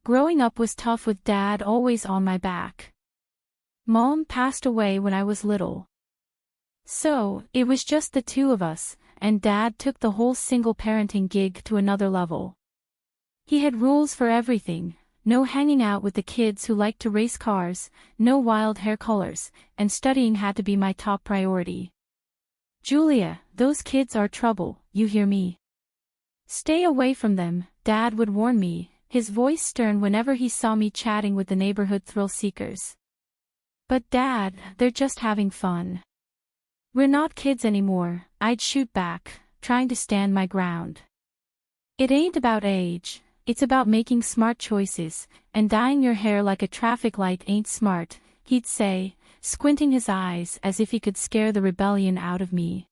Growing up was tough with Dad always on my back. Mom passed away when I was little. So, it was just the two of us, and Dad took the whole single parenting gig to another level. He had rules for everything: no hanging out with the kids who liked to race cars, no wild hair colors, and studying had to be my top priority. "Julia, those kids are trouble, you hear me? Stay away from them," Dad would warn me, his voice stern whenever he saw me chatting with the neighborhood thrill-seekers. "But Dad, they're just having fun." "We're not kids anymore," I'd shoot back, trying to stand my ground. "It ain't about age, it's about making smart choices, and dyeing your hair like a traffic light ain't smart," he'd say, squinting his eyes as if he could scare the rebellion out of me.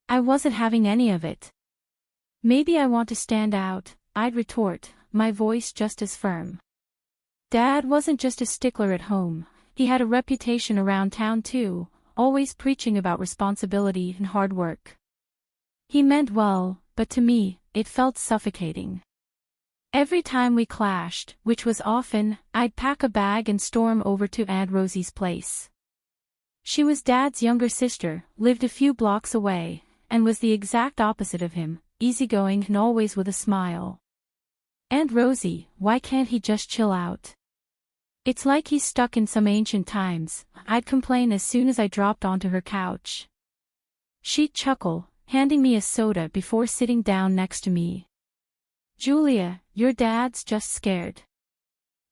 I wasn't having any of it. "Maybe I want to stand out," I'd retort, my voice just as firm. Dad wasn't just a stickler at home, he had a reputation around town too, always preaching about responsibility and hard work. He meant well, but to me, it felt suffocating. Every time we clashed, which was often, I'd pack a bag and storm over to Aunt Rosie's place. She was Dad's younger sister, lived a few blocks away, and was the exact opposite of him, easygoing and always with a smile. "Aunt Rosie, why can't he just chill out? It's like he's stuck in some ancient times," I'd complain as soon as I dropped onto her couch. She'd chuckle, handing me a soda before sitting down next to me. "Julia, your dad's just scared.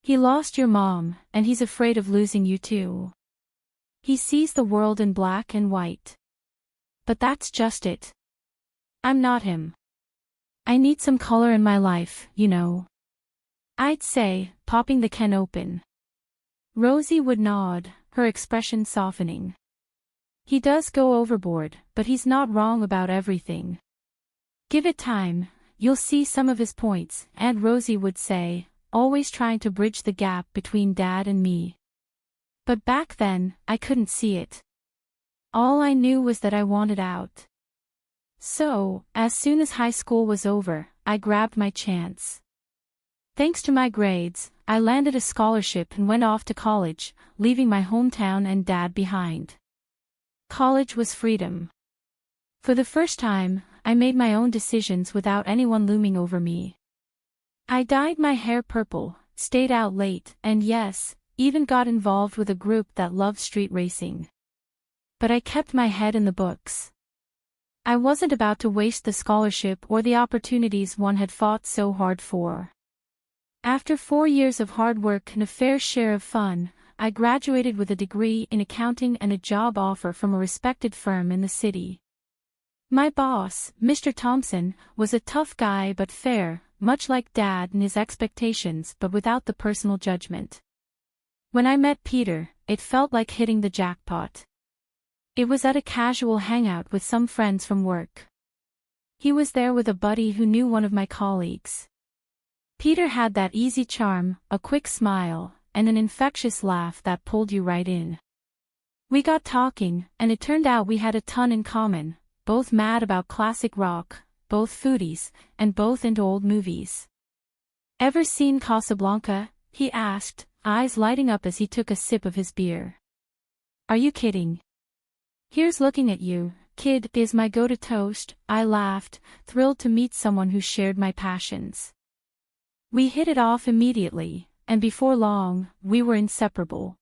He lost your mom, and he's afraid of losing you too. He sees the world in black and white. But that's just it. I'm not him. I need some color in my life, you know," I'd say, popping the can open. Rosie would nod, her expression softening. "He does go overboard, but he's not wrong about everything. Give it time, you'll see some of his points," Aunt Rosie would say, always trying to bridge the gap between Dad and me. But back then, I couldn't see it. All I knew was that I wanted out. So, as soon as high school was over, I grabbed my chance. Thanks to my grades, I landed a scholarship and went off to college, leaving my hometown and Dad behind. College was freedom. For the first time, I made my own decisions without anyone looming over me. I dyed my hair purple, stayed out late, and yes, even got involved with a group that loved street racing. But I kept my head in the books. I wasn't about to waste the scholarship or the opportunities one had fought so hard for. After 4 years of hard work and a fair share of fun, I graduated with a degree in accounting and a job offer from a respected firm in the city. My boss, Mr. Thompson, was a tough guy but fair, much like Dad and his expectations but without the personal judgment. When I met Peter, it felt like hitting the jackpot. It was at a casual hangout with some friends from work. He was there with a buddy who knew one of my colleagues. Peter had that easy charm, a quick smile, and an infectious laugh that pulled you right in. We got talking, and it turned out we had a ton in common, both mad about classic rock, both foodies, and both into old movies. "Ever seen Casablanca?" he asked, eyes lighting up as he took a sip of his beer. "Are you kidding? Here's looking at you, kid," is my go-to toast, I laughed, thrilled to meet someone who shared my passions. We hit it off immediately, and before long, we were inseparable.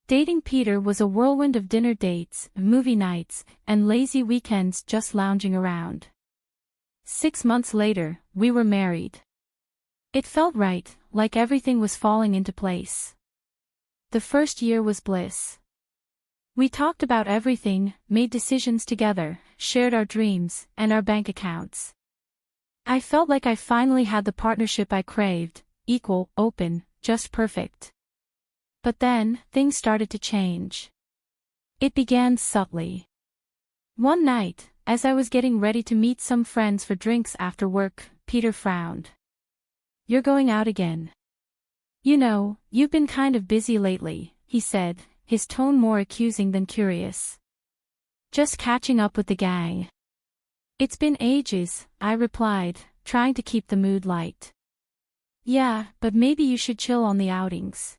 Dating Peter was a whirlwind of dinner dates, movie nights, and lazy weekends just lounging around. 6 months later, we were married. It felt right, like everything was falling into place. The first year was bliss. We talked about everything, made decisions together, shared our dreams, and our bank accounts. I felt like I finally had the partnership I craved, equal, open, just perfect. But then, things started to change. It began subtly. One night, as I was getting ready to meet some friends for drinks after work, Peter frowned. "You're going out again. You know, you've been kind of busy lately," he said, his tone more accusing than curious. "Just catching up with the gang." "It's been ages," I replied, trying to keep the mood light. Yeah, but maybe you should chill on the outings.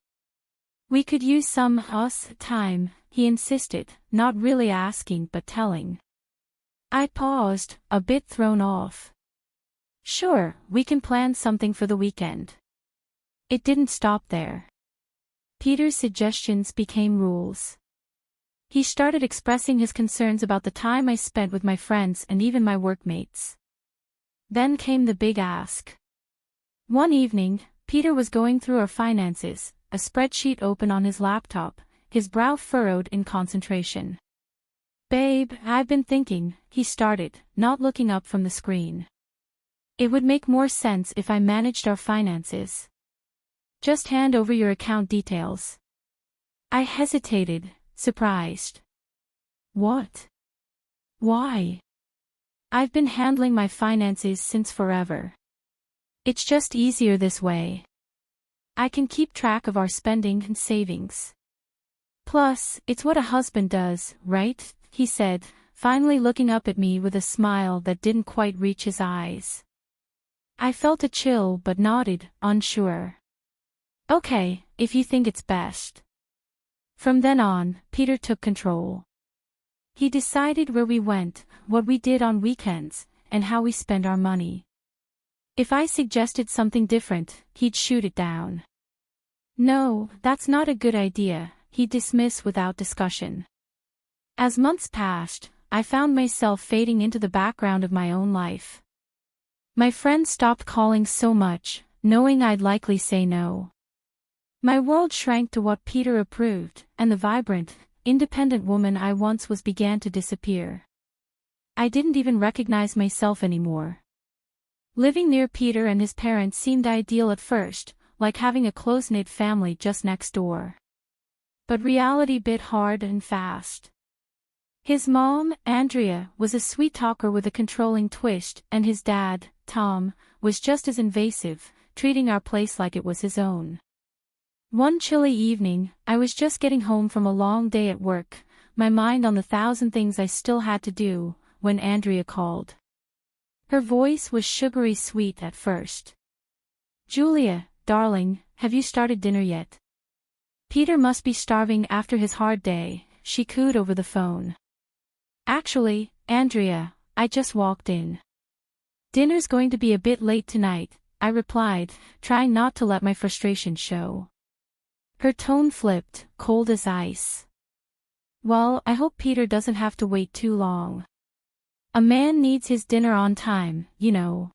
We could use some us time, he insisted, not really asking but telling. I paused, a bit thrown off. Sure, we can plan something for the weekend. It didn't stop there. Peter's suggestions became rules. He started expressing his concerns about the time I spent with my friends and even my workmates. Then came the big ask. One evening, Peter was going through our finances, a spreadsheet open on his laptop, his brow furrowed in concentration. Babe, I've been thinking, he started, not looking up from the screen. It would make more sense if I managed our finances. Just hand over your account details. I hesitated, surprised. What? Why? I've been handling my finances since forever. It's just easier this way. I can keep track of our spending and savings. Plus, it's what a husband does, right? He said, finally looking up at me with a smile that didn't quite reach his eyes. I felt a chill but nodded, unsure. Okay, if you think it's best. From then on, Peter took control. He decided where we went, what we did on weekends, and how we spent our money. If I suggested something different, he'd shoot it down. No, that's not a good idea, he'd dismiss without discussion. As months passed, I found myself fading into the background of my own life. My friends stopped calling so much, knowing I'd likely say no. My world shrank to what Peter approved, and the vibrant, independent woman I once was began to disappear. I didn't even recognize myself anymore. Living near Peter and his parents seemed ideal at first, like having a close-knit family just next door. But reality bit hard and fast. His mom, Andrea, was a sweet talker with a controlling twist, and his dad, Tom, was just as invasive, treating our place like it was his own. One chilly evening, I was just getting home from a long day at work, my mind on the thousand things I still had to do, when Andrea called. Her voice was sugary sweet at first. Julia, darling, have you started dinner yet? Peter must be starving after his hard day, she cooed over the phone. Actually, Andrea, I just walked in. Dinner's going to be a bit late tonight, I replied, trying not to let my frustration show. Her tone flipped, cold as ice. Well, I hope Peter doesn't have to wait too long. A man needs his dinner on time, you know.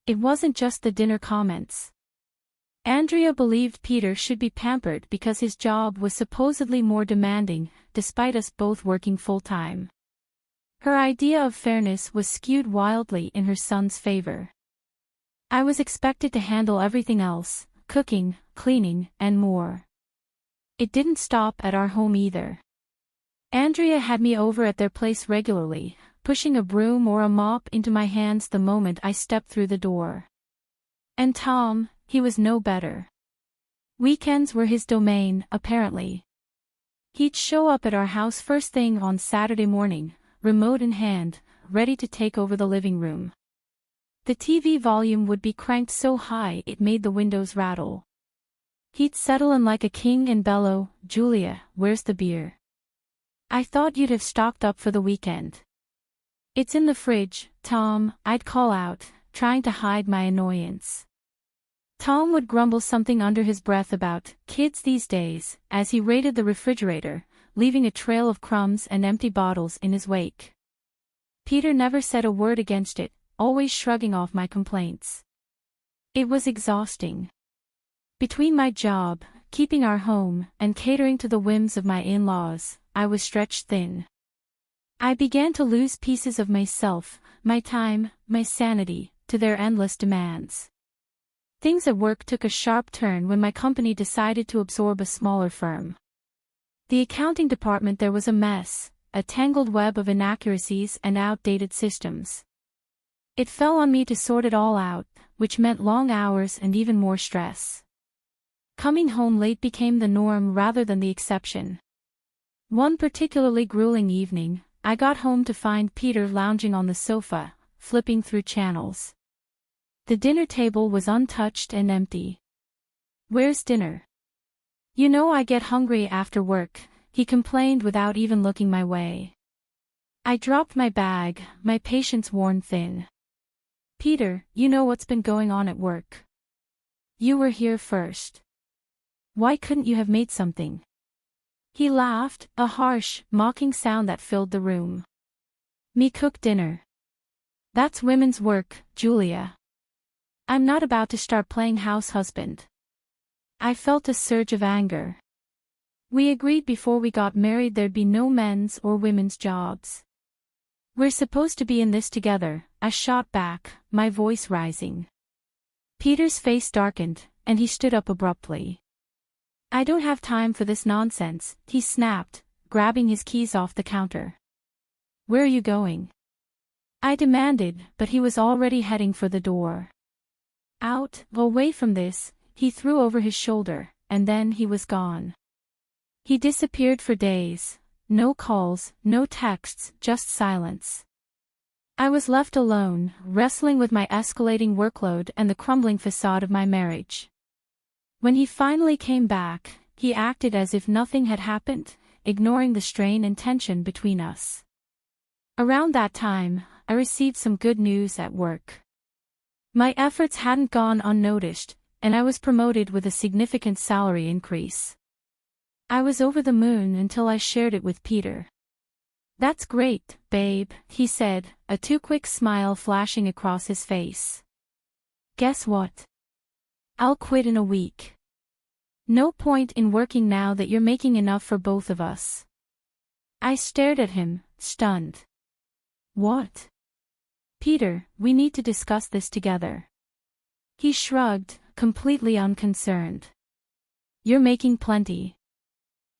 It wasn't just the dinner comments. Andrea believed Peter should be pampered because his job was supposedly more demanding, despite us both working full-time. Her idea of fairness was skewed wildly in her son's favor. I was expected to handle everything else, cooking, cleaning, and more. It didn't stop at our home either. Andrea had me over at their place regularly, pushing a broom or a mop into my hands the moment I stepped through the door. And Tom, he was no better. Weekends were his domain, apparently. He'd show up at our house first thing on Saturday morning, remote in hand, ready to take over the living room. The TV volume would be cranked so high it made the windows rattle. He'd settle in like a king and bellow, "Julia, where's the beer? I thought you'd have stocked up for the weekend." "It's in the fridge, Tom," I'd call out, trying to hide my annoyance. Tom would grumble something under his breath about kids these days, as he raided the refrigerator, leaving a trail of crumbs and empty bottles in his wake. Peter never said a word against it, always shrugging off my complaints. It was exhausting. Between my job, keeping our home, and catering to the whims of my in-laws, I was stretched thin. I began to lose pieces of myself, my time, my sanity, to their endless demands. Things at work took a sharp turn when my company decided to absorb a smaller firm. The accounting department there was a mess, a tangled web of inaccuracies and outdated systems. It fell on me to sort it all out, which meant long hours and even more stress. Coming home late became the norm rather than the exception. One particularly grueling evening, I got home to find Peter lounging on the sofa, flipping through channels. The dinner table was untouched and empty. "Where's dinner?" "You know I get hungry after work," he complained without even looking my way. I dropped my bag, my patience worn thin. "Peter, you know what's been going on at work. You were here first. Why couldn't you have made something?" He laughed, a harsh, mocking sound that filled the room. "Me cook dinner. That's women's work, Julia. I'm not about to start playing house husband." I felt a surge of anger. "We agreed before we got married there'd be no men's or women's jobs. We're supposed to be in this together," I shot back, my voice rising. Peter's face darkened, and he stood up abruptly. "I don't have time for this nonsense," he snapped, grabbing his keys off the counter. "Where are you going?" I demanded, but he was already heading for the door. "Out, away from this," he threw over his shoulder, and then he was gone. He disappeared for days. No calls, no texts, just silence. I was left alone, wrestling with my escalating workload and the crumbling facade of my marriage. When he finally came back, he acted as if nothing had happened, ignoring the strain and tension between us. Around that time, I received some good news at work. My efforts hadn't gone unnoticed, and I was promoted with a significant salary increase. I was over the moon until I shared it with Peter. "That's great, babe," he said, a too quick smile flashing across his face. "Guess what? I'll quit in a week. No point in working now that you're making enough for both of us." I stared at him, stunned. "What?" "Peter, we need to discuss this together." He shrugged, completely unconcerned. "You're making plenty.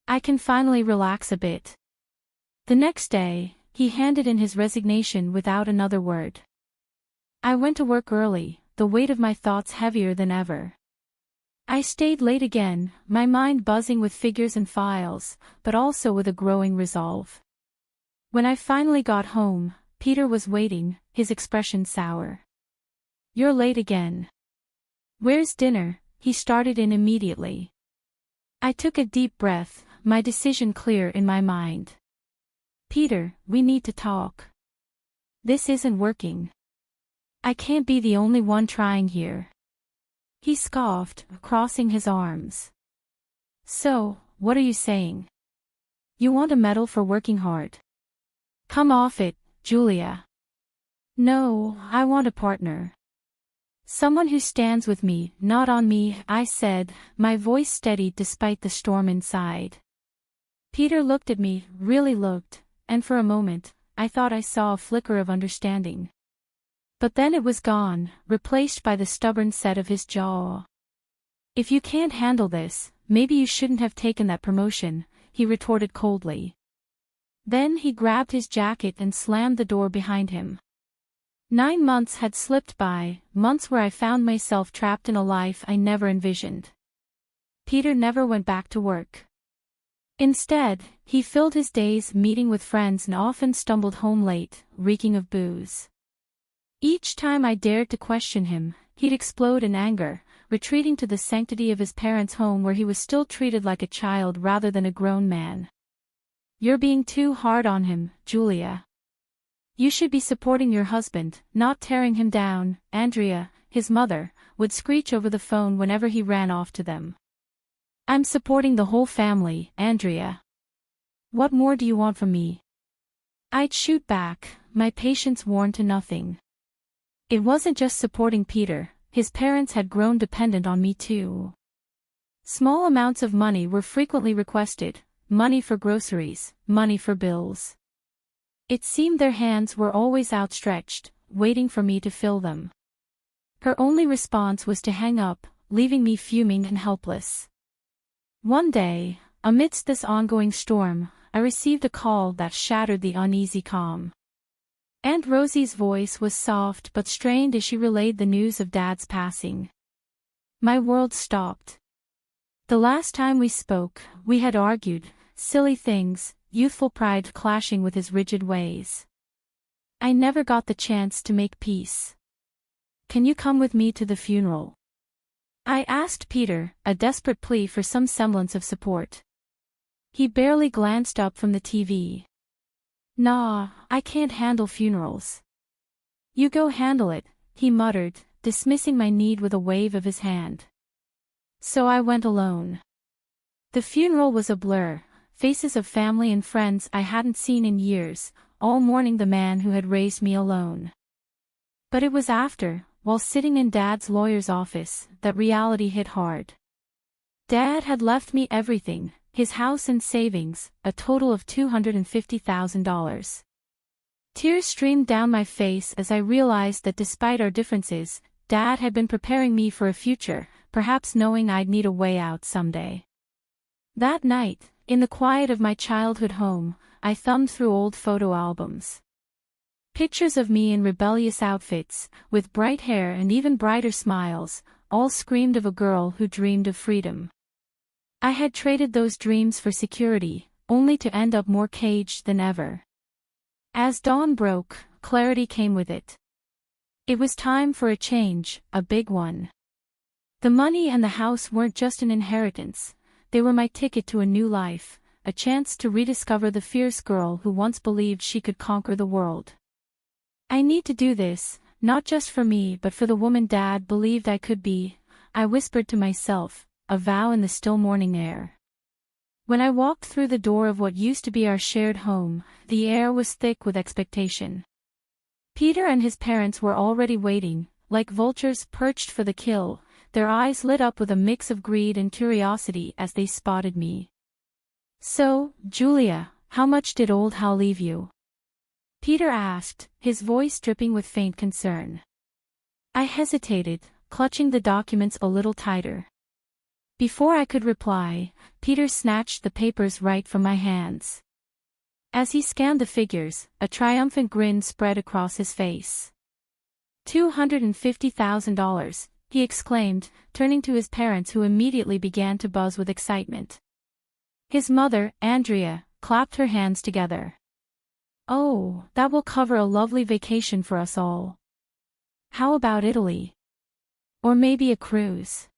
I can finally relax a bit." The next day, he handed in his resignation without another word. I went to work early, the weight of my thoughts heavier than ever. I stayed late again, my mind buzzing with figures and files, but also with a growing resolve. When I finally got home, Peter was waiting, his expression sour. "You're late again. Where's dinner?" He started in immediately. I took a deep breath, my decision clear in my mind. "Peter, we need to talk. This isn't working. I can't be the only one trying here." He scoffed, crossing his arms. "So, what are you saying? You want a medal for working hard? Come off it, Julia." "No, I want a partner. Someone who stands with me, not on me," I said, my voice steady despite the storm inside. Peter looked at me, really looked, and for a moment, I thought I saw a flicker of understanding. But then it was gone, replaced by the stubborn set of his jaw. "If you can't handle this, maybe you shouldn't have taken that promotion," he retorted coldly. Then he grabbed his jacket and slammed the door behind him. 9 months had slipped by, months where I found myself trapped in a life I never envisioned. Peter never went back to work. Instead, he filled his days meeting with friends and often stumbled home late, reeking of booze. Each time I dared to question him, he'd explode in anger, retreating to the sanctity of his parents' home where he was still treated like a child rather than a grown man. "You're being too hard on him, Julia. You should be supporting your husband, not tearing him down," Andrea, his mother, would screech over the phone whenever he ran off to them. "I'm supporting the whole family, Andrea. What more do you want from me?" I'd shoot back, my patience worn to nothing. It wasn't just supporting Peter, his parents had grown dependent on me too. Small amounts of money were frequently requested, money for groceries, money for bills. It seemed their hands were always outstretched, waiting for me to fill them. Her only response was to hang up, leaving me fuming and helpless. One day, amidst this ongoing storm, I received a call that shattered the uneasy calm. Aunt Rosie's voice was soft but strained as she relayed the news of Dad's passing. My world stopped. The last time we spoke, we had argued, silly things, youthful pride clashing with his rigid ways. I never got the chance to make peace. can you come with me to the funeral? I asked Peter, a desperate plea for some semblance of support. He barely glanced up from the TV. Nah, I can't handle funerals. You go handle it, he muttered, dismissing my need with a wave of his hand. So I went alone. The funeral was a blur, faces of family and friends I hadn't seen in years, all mourning the man who had raised me alone. But it was after, while sitting in Dad's lawyer's office, that reality hit hard. Dad had left me everything, his house and savings, a total of $250,000. Tears streamed down my face as I realized that despite our differences, Dad had been preparing me for a future, perhaps knowing I'd need a way out someday. That night, in the quiet of my childhood home, I thumbed through old photo albums. Pictures of me in rebellious outfits, with bright hair and even brighter smiles, all screamed of a girl who dreamed of freedom. I had traded those dreams for security, only to end up more caged than ever. As dawn broke, clarity came with it. It was time for a change, a big one. The money and the house weren't just an inheritance, they were my ticket to a new life, a chance to rediscover the fierce girl who once believed she could conquer the world. I need to do this, not just for me but for the woman Dad believed I could be, I whispered to myself, a vow in the still morning air. When I walked through the door of what used to be our shared home, the air was thick with expectation. Peter and his parents were already waiting, like vultures perched for the kill, their eyes lit up with a mix of greed and curiosity as they spotted me. So, Julia, how much did old Hal leave you? Peter asked, his voice dripping with faint concern. I hesitated, clutching the documents a little tighter. Before I could reply, Peter snatched the papers right from my hands. As he scanned the figures, a triumphant grin spread across his face. $250,000, he exclaimed, turning to his parents who immediately began to buzz with excitement. His mother, Andrea, clapped her hands together. Oh, that will cover a lovely vacation for us all. How about Italy? Or maybe a cruise?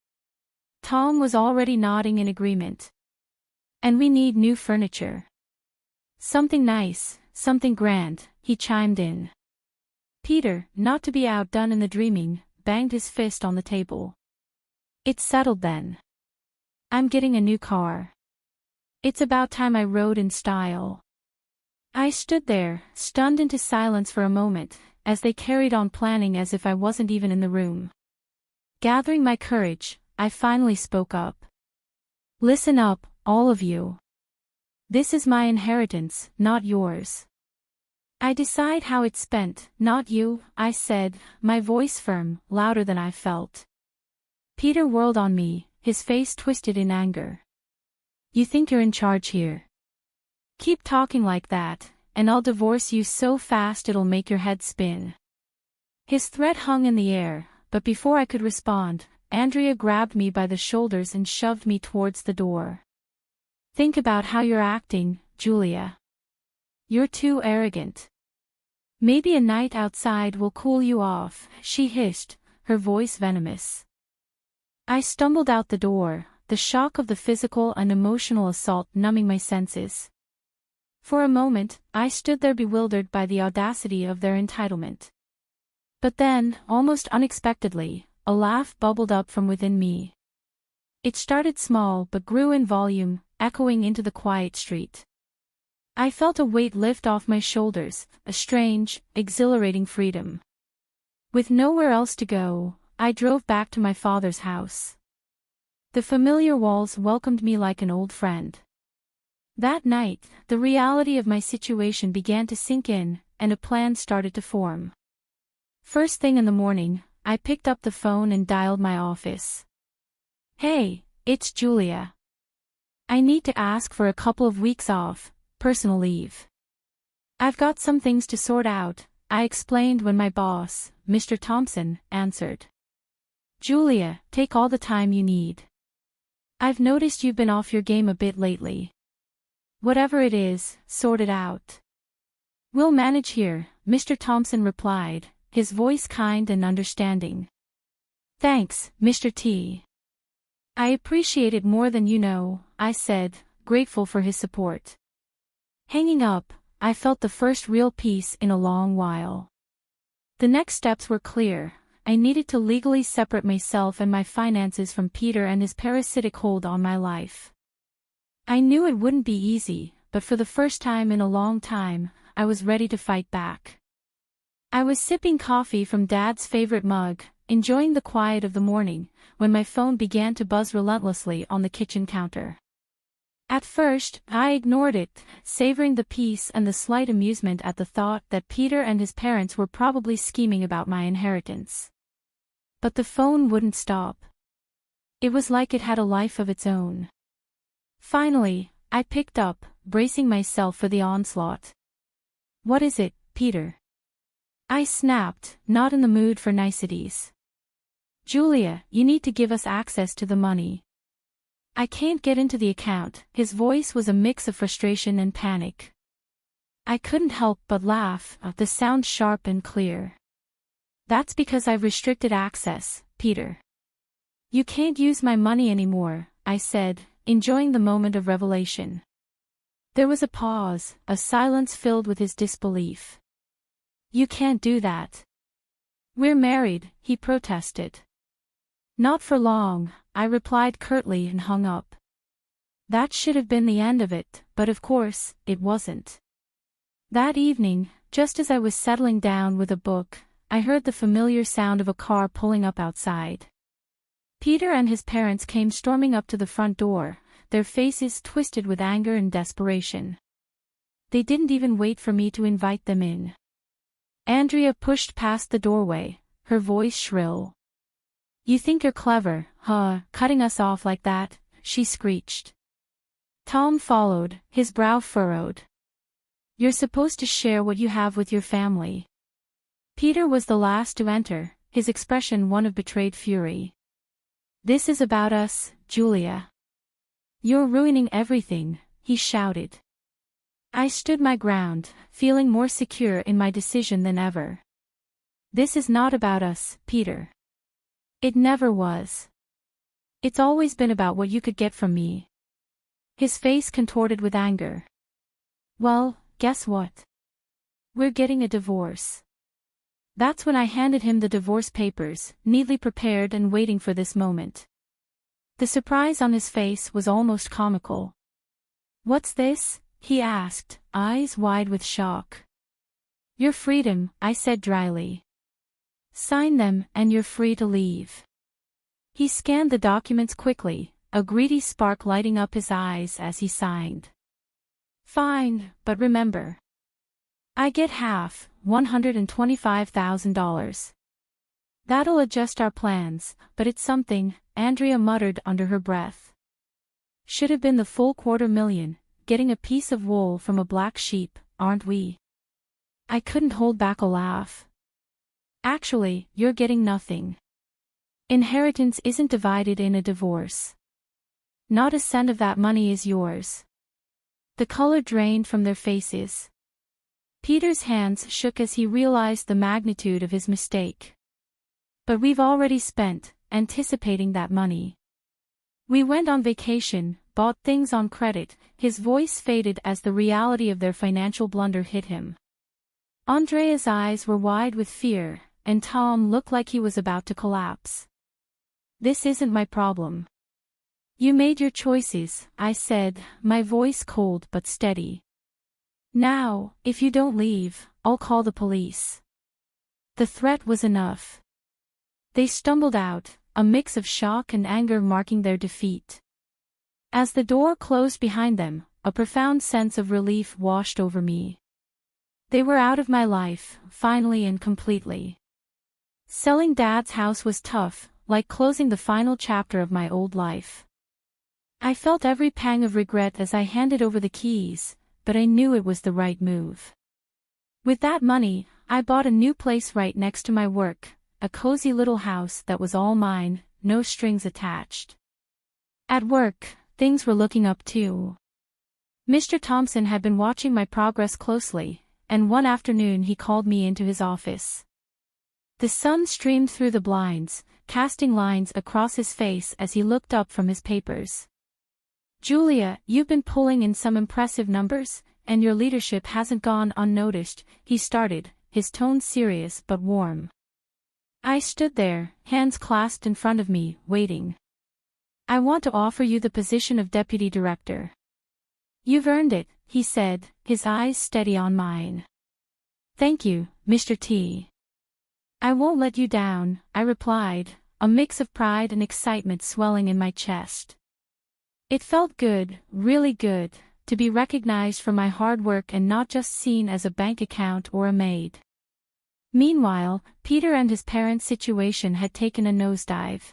Tom was already nodding in agreement. And we need new furniture. Something nice, something grand, he chimed in. Peter, not to be outdone in the dreaming, banged his fist on the table. It's settled then. I'm getting a new car. It's about time I rode in style. I stood there, stunned into silence for a moment, as they carried on planning as if I wasn't even in the room. Gathering my courage, I finally spoke up. Listen up, all of you. This is my inheritance, not yours. I decide how it's spent, not you, I said, my voice firm, louder than I felt. Peter whirled on me, his face twisted in anger. You think you're in charge here? Keep talking like that, and I'll divorce you so fast it'll make your head spin. His threat hung in the air, but before I could respond, Andrea grabbed me by the shoulders and shoved me towards the door. Think about how you're acting, Julia. You're too arrogant. Maybe a night outside will cool you off, she hissed, her voice venomous. I stumbled out the door, the shock of the physical and emotional assault numbing my senses. For a moment, I stood there bewildered by the audacity of their entitlement. But then, almost unexpectedly, a laugh bubbled up from within me. It started small but grew in volume, echoing into the quiet street. I felt a weight lift off my shoulders, a strange, exhilarating freedom. With nowhere else to go, I drove back to my father's house. The familiar walls welcomed me like an old friend. That night, the reality of my situation began to sink in, and a plan started to form. First thing in the morning, I picked up the phone and dialed my office. Hey, it's Julia. I need to ask for a couple of weeks off, personal leave. I've got some things to sort out, I explained when my boss, Mr. Thompson, answered. Julia, take all the time you need. I've noticed you've been off your game a bit lately. Whatever it is, sort it out. We'll manage here, Mr. Thompson replied, his voice kind and understanding. "Thanks, Mr. T. I appreciate it more than you know," I said, grateful for his support. Hanging up, I felt the first real peace in a long while. The next steps were clear. I needed to legally separate myself and my finances from Peter and his parasitic hold on my life. I knew it wouldn't be easy, but for the first time in a long time, I was ready to fight back. I was sipping coffee from Dad's favorite mug, enjoying the quiet of the morning, when my phone began to buzz relentlessly on the kitchen counter. At first, I ignored it, savoring the peace and the slight amusement at the thought that Peter and his parents were probably scheming about my inheritance. But the phone wouldn't stop. It was like it had a life of its own. Finally, I picked up, bracing myself for the onslaught. "What is it, Peter?" I snapped, not in the mood for niceties. "Julia, you need to give us access to the money. I can't get into the account." His voice was a mix of frustration and panic. I couldn't help but laugh, the sound sharp and clear. "That's because I've restricted access, Peter. You can't use my money anymore," I said, enjoying the moment of revelation. There was a pause, a silence filled with his disbelief. "You can't do that. We're married," he protested. "Not for long," I replied curtly and hung up. That should have been the end of it, but of course, it wasn't. That evening, just as I was settling down with a book, I heard the familiar sound of a car pulling up outside. Peter and his parents came storming up to the front door, their faces twisted with anger and desperation. They didn't even wait for me to invite them in. Andrea pushed past the doorway, her voice shrill. "You think you're clever, huh, cutting us off like that?" she screeched. Tom followed, his brow furrowed. "You're supposed to share what you have with your family." Peter was the last to enter, his expression one of betrayed fury. "This is about us, Julia. You're ruining everything," he shouted. I stood my ground, feeling more secure in my decision than ever. "This is not about us, Peter. It never was. It's always been about what you could get from me." His face contorted with anger. "Well, guess what? We're getting a divorce." That's when I handed him the divorce papers, neatly prepared and waiting for this moment. The surprise on his face was almost comical. "What's this?" he asked, eyes wide with shock. "Your freedom," I said dryly. "Sign them, and you're free to leave." He scanned the documents quickly, a greedy spark lighting up his eyes as he signed. "Fine, but remember. I get half, $125,000. That'll adjust our plans, but it's something," Andrea muttered under her breath. "Should have been the full $250,000, getting a piece of wool from a black sheep, aren't we?" I couldn't hold back a laugh. "Actually, you're getting nothing. Inheritance isn't divided in a divorce. Not a cent of that money is yours." The color drained from their faces. Peter's hands shook as he realized the magnitude of his mistake. "But we've already spent, anticipating that money. We went on vacation, bought things on credit." His voice faded as the reality of their financial blunder hit him. Andrea's eyes were wide with fear, and Tom looked like he was about to collapse. "This isn't my problem. You made your choices," I said, my voice cold but steady. "Now, if you don't leave, I'll call the police." The threat was enough. They stumbled out, a mix of shock and anger marking their defeat. As the door closed behind them, a profound sense of relief washed over me. They were out of my life, finally and completely. Selling Dad's house was tough, like closing the final chapter of my old life. I felt every pang of regret as I handed over the keys, but I knew it was the right move. With that money, I bought a new place right next to my work, a cozy little house that was all mine, no strings attached. At work, things were looking up too. Mr. Thompson had been watching my progress closely, and one afternoon he called me into his office. The sun streamed through the blinds, casting lines across his face as he looked up from his papers. "Julia, you've been pulling in some impressive numbers, and your leadership hasn't gone unnoticed," he started, his tone serious but warm. I stood there, hands clasped in front of me, waiting. "I want to offer you the position of deputy director." "You've earned it," he said, his eyes steady on mine. "Thank you, Mr. T. I won't let you down," I replied, a mix of pride and excitement swelling in my chest. It felt good, really good, to be recognized for my hard work and not just seen as a bank account or a maid. Meanwhile, Peter and his parents' situation had taken a nosedive.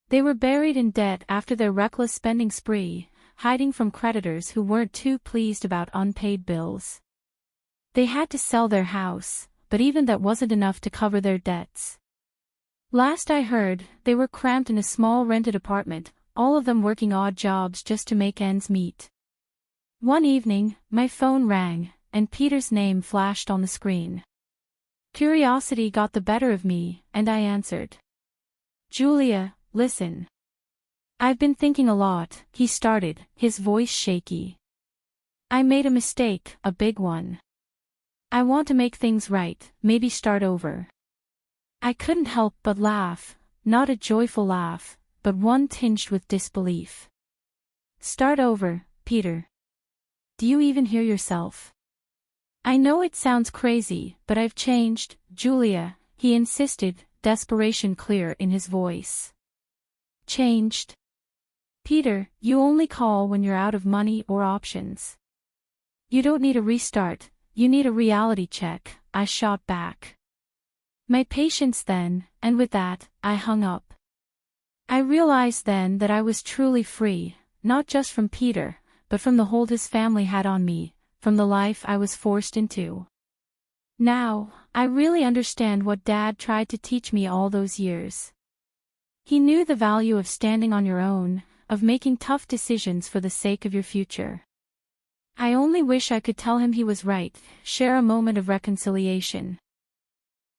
They were buried in debt after their reckless spending spree, hiding from creditors who weren't too pleased about unpaid bills. They had to sell their house, but even that wasn't enough to cover their debts. Last I heard, they were cramped in a small rented apartment, all of them working odd jobs just to make ends meet. One evening, my phone rang, and Peter's name flashed on the screen. Curiosity got the better of me, and I answered. "Julia, listen. I've been thinking a lot," he started, his voice shaky. "I made a mistake, a big one. I want to make things right, maybe start over." I couldn't help but laugh, not a joyful laugh, but one tinged with disbelief. "Start over, Peter. Do you even hear yourself?" "I know it sounds crazy, but I've changed, Julia," he insisted, desperation clear in his voice. "Changed? Peter, you only call when you're out of money or options. You don't need a restart, you need a reality check," I shot back. My patience then, and with that, I hung up. I realized then that I was truly free, not just from Peter, but from the hold his family had on me, from the life I was forced into. Now, I really understand what Dad tried to teach me all those years. He knew the value of standing on your own, of making tough decisions for the sake of your future. I only wish I could tell him he was right, share a moment of reconciliation.